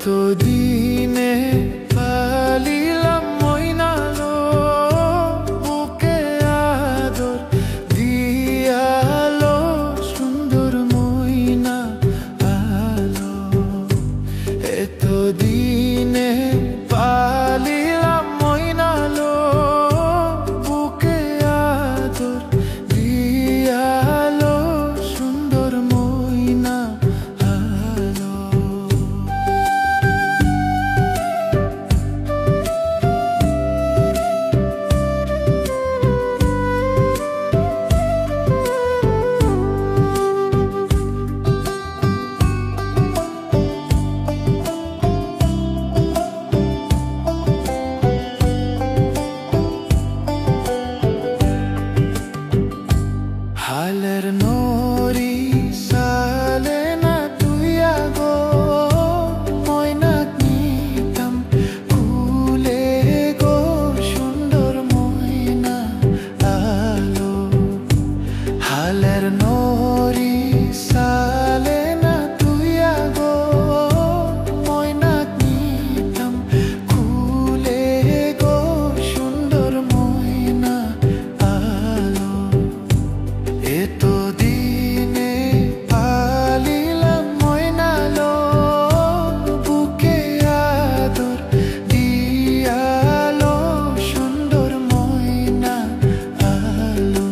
এতদিনে পালিলাম মইনালো বুকে আদর দিয়ালো সুন্দর মইনা আলো। এতদিনে পালিলাম মইনালো বুকে আদর দিয়ালো সুন্দর মইনা আলো। হালের নরি সালে না তুইয়া গো ময়নাক নিতাম কুলে গো সুন্দর ময়না আলো। হালের নরি সালে না তুইয়া গো ময়নাক নিতাম কুলে গো সুন্দর ময়না আলো। এতদিনে পালিলাম ময়নালো বুকে আদর দিয়ালো সুন্দর ময়না আলো।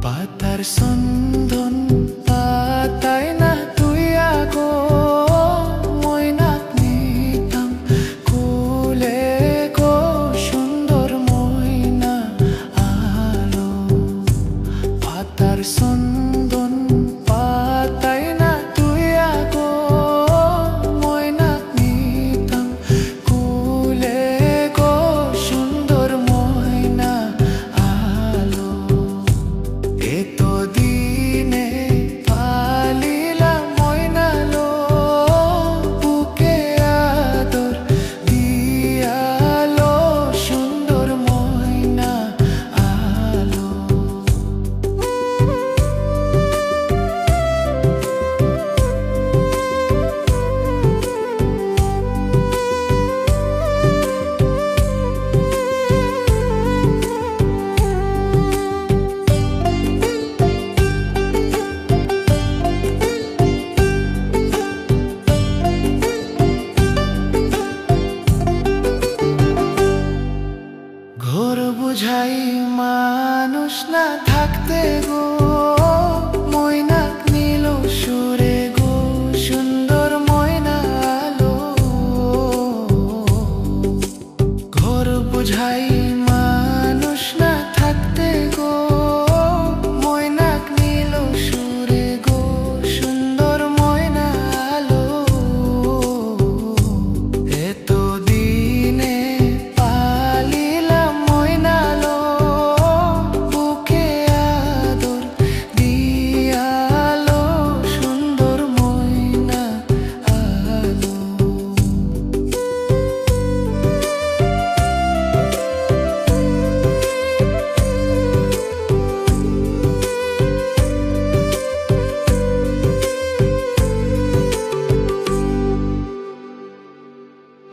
পাতার সন্ধন পাতায় না তুইয়া গো ময়নাক নিতাম কুলে গো সুন্দর ময়না আলো। পাতার সন্ধন পাতায় না তুইয়া গো ময়নাক নিতাম কুলে গো সুন্দর ময়না আলো। এতদিনে পালিলাম ময়নালো বুকে আদর দিয়ালো সুন্দর ময়না আলো। ঘোর বুঝাই মানুষ না থাকতে গো ময়নাক নীল সুরে গো সুন্দর ময়না আলো। ঘোর বুঝাই